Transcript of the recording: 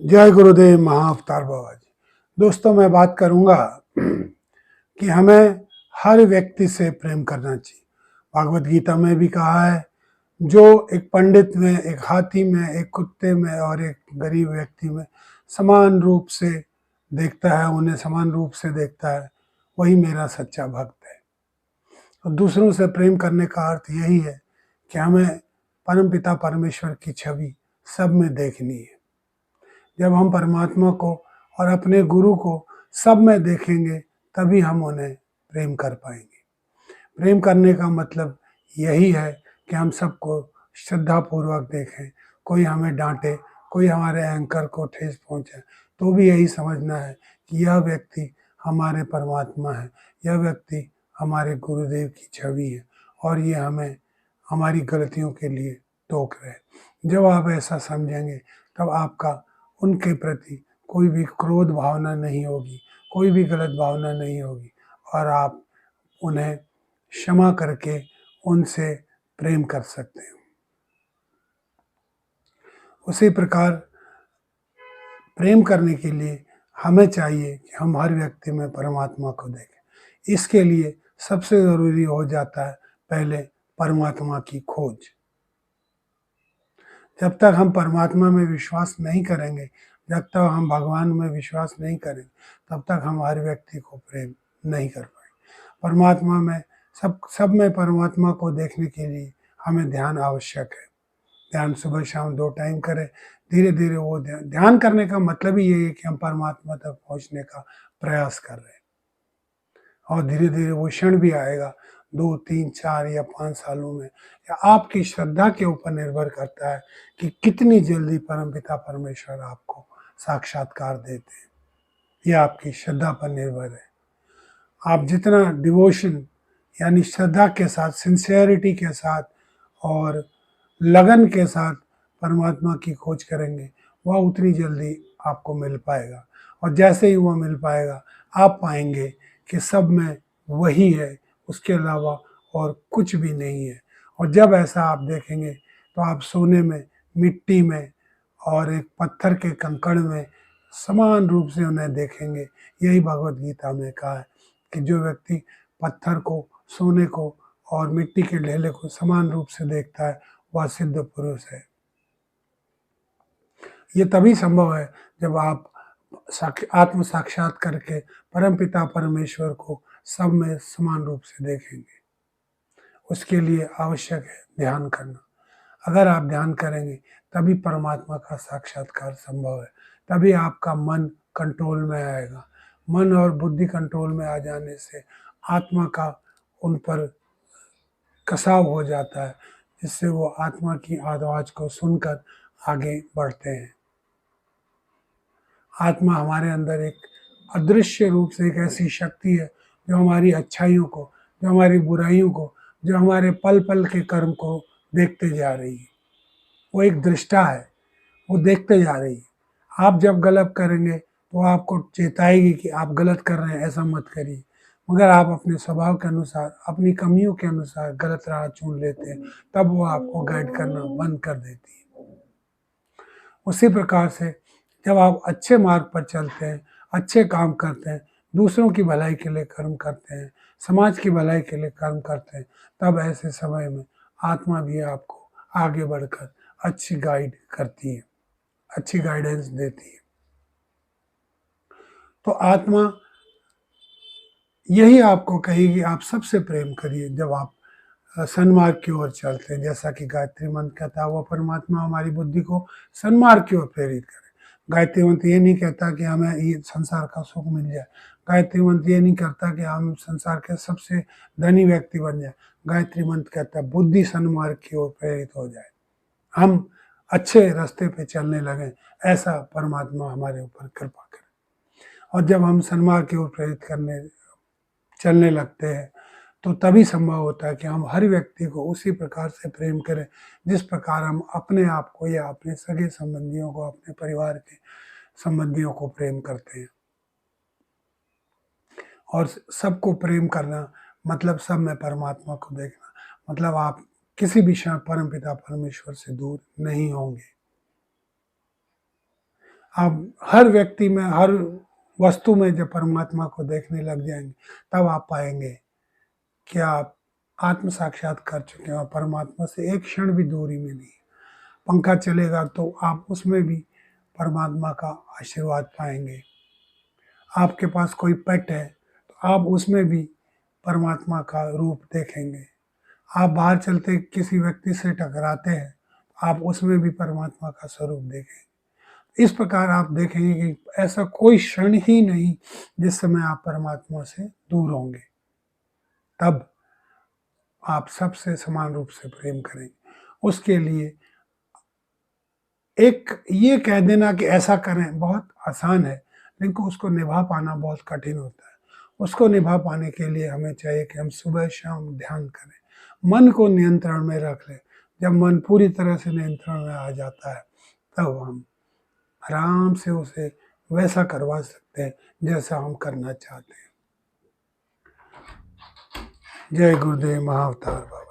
जय गुरुदेव महाअवतार बाबा जी। दोस्तों, मैं बात करूंगा कि हमें हर व्यक्ति से प्रेम करना चाहिए। भागवत गीता में भी कहा है, जो एक पंडित में, एक हाथी में, एक कुत्ते में और एक गरीब व्यक्ति में समान रूप से देखता है, उन्हें समान रूप से देखता है, वही मेरा सच्चा भक्त है। तो दूसरों से प्रेम करने का अर्थ यही है कि हमें परमपिता परमेश्वर की छवि सब में देखनी है। जब हम परमात्मा को और अपने गुरु को सब में देखेंगे, तभी हम उन्हें प्रेम कर पाएंगे। प्रेम करने का मतलब यही है कि हम सबको श्रद्धापूर्वक देखें। कोई हमें डांटे, कोई हमारे अहंकार को ठेस पहुंचे, तो भी यही समझना है कि यह व्यक्ति हमारे परमात्मा है, यह व्यक्ति हमारे गुरुदेव की छवि है और ये हमें हमारी गलतियों के लिए टोक रहे। जब आप ऐसा समझेंगे, तब आपका उनके प्रति कोई भी क्रोध भावना नहीं होगी, कोई भी गलत भावना नहीं होगी और आप उन्हें क्षमा करके उनसे प्रेम कर सकते हैं। उसी प्रकार प्रेम करने के लिए हमें चाहिए कि हम हर व्यक्ति में परमात्मा को देखें। इसके लिए सबसे ज़रूरी हो जाता है पहले परमात्मा की खोज। जब तक हम परमात्मा में विश्वास नहीं करेंगे, जब तक हम भगवान में विश्वास नहीं करेंगे, तब तक हम हर व्यक्ति को प्रेम नहीं कर पाएंगे। परमात्मा में सब में परमात्मा को देखने के लिए हमें ध्यान आवश्यक है। ध्यान सुबह शाम 2 टाइम करें। धीरे धीरे वो ध्यान करने का मतलब ही यही है कि हम परमात्मा तक पहुंचने का प्रयास कर रहे हैं और धीरे धीरे वो क्षण भी आएगा, 2, 3, 4 या 5 सालों में। या आपकी श्रद्धा के ऊपर निर्भर करता है कि कितनी जल्दी परमपिता परमेश्वर आपको साक्षात्कार देते हैं। यह आपकी श्रद्धा पर निर्भर है। आप जितना डिवोशन यानी श्रद्धा के साथ, सिंसियरिटी के साथ और लगन के साथ परमात्मा की खोज करेंगे, वह उतनी जल्दी आपको मिल पाएगा। और जैसे ही वह मिल पाएगा, आप पाएंगे कि सब में वही है, उसके अलावा और कुछ भी नहीं है। और जब ऐसा आप देखेंगे, तो आप सोने में, मिट्टी में और एक पत्थर के कंकड़ में समान रूप से उन्हें देखेंगे। यही भगवत गीता में कहा है कि जो व्यक्ति पत्थर को, सोने को और मिट्टी के ढेले को समान रूप से देखता है, वह सिद्ध पुरुष है। ये तभी संभव है जब आप आत्म साक्षात करके परमपिता परमेश्वर को सब में समान रूप से देखेंगे। उसके लिए आवश्यक है ध्यान करना। अगर आप ध्यान करेंगे, तभी परमात्मा का साक्षात्कार संभव है। तभी आपका मन कंट्रोल में आएगा। मन और बुद्धि कंट्रोल में आ जाने से आत्मा का उन पर कसाव हो जाता है, जिससे वो आत्मा की आवाज़ को सुनकर आगे बढ़ते हैं। आत्मा हमारे अंदर एक अदृश्य रूप से एक ऐसी शक्ति है जो हमारी अच्छाइयों को, जो हमारी बुराइयों को, जो हमारे पल पल के कर्म को देखते जा रही है। वो एक दृष्टा है, वो देखते जा रही है। आप जब गलत करेंगे तो आपको चेताएगी कि आप गलत कर रहे हैं, ऐसा मत करिए। मगर आप अपने स्वभाव के अनुसार, अपनी कमियों के अनुसार गलत राह चुन लेते हैं, तब वो आपको गाइड करना बंद कर देती है। उसी प्रकार से जब आप अच्छे मार्ग पर चलते हैं, अच्छे काम करते हैं, दूसरों की भलाई के लिए कर्म करते हैं, समाज की भलाई के लिए कर्म करते हैं, तब ऐसे समय में आत्मा भी आपको आगे बढ़कर अच्छी गाइड करती है, अच्छी गाइडेंस देती है। तो आत्मा यही आपको कहेगी, आप सबसे प्रेम करिए। जब आप सन्मार्ग की ओर चलते हैं, जैसा कि गायत्री मंत्र कहता है, वह परमात्मा हमारी बुद्धि को सन्मार्ग की ओर प्रेरित करे। गायत्री मंत्र ये नहीं कहता कि हमें ये संसार का सुख मिल जाए। गायत्री मंत्र ये नहीं कहता कि हम संसार के सबसे धनी व्यक्ति बन जाए। गायत्री मंत्र कहता है बुद्धि सन्मार्ग की ओर प्रेरित हो जाए, हम अच्छे रास्ते पे चलने लगें, ऐसा परमात्मा हमारे ऊपर कृपा करे। और जब हम सन्मार्ग की ओर प्रेरित चलने लगते हैं, तो तभी संभव होता है कि हम हर व्यक्ति को उसी प्रकार से प्रेम करें जिस प्रकार हम अपने आप को या अपने सगे संबंधियों को, अपने परिवार के संबंधियों को प्रेम करते हैं। और सबको प्रेम करना मतलब सब में परमात्मा को देखना, मतलब आप किसी भी क्षण परमपिता परमेश्वर से दूर नहीं होंगे। आप हर व्यक्ति में, हर वस्तु में जब परमात्मा को देखने लग जाएंगे, तब आप पाएंगे कि आप आत्म साक्षात कर चुके हैं और परमात्मा से एक क्षण भी दूरी में नहीं। पंखा चलेगा तो आप उसमें भी परमात्मा का आशीर्वाद पाएंगे। आपके पास कोई पेट है तो आप उसमें भी परमात्मा का रूप देखेंगे। आप बाहर चलते किसी व्यक्ति से टकराते हैं, आप उसमें भी परमात्मा का स्वरूप देखेंगे। इस प्रकार आप देखेंगे कि ऐसा कोई क्षण ही नहीं जिस समय आप परमात्मा से दूर होंगे। तब आप सबसे समान रूप से प्रेम करेंगे। उसके लिए एक ये कह देना कि ऐसा करें बहुत आसान है, लेकिन उसको निभा पाना बहुत कठिन होता है। उसको निभा पाने के लिए हमें चाहिए कि हम सुबह शाम ध्यान करें, मन को नियंत्रण में रख लें। जब मन पूरी तरह से नियंत्रण में आ जाता है, तब हम आराम से उसे वैसा करवा सकते हैं जैसा हम करना चाहते हैं। जय गुरुदेव महाअवतार बाबा।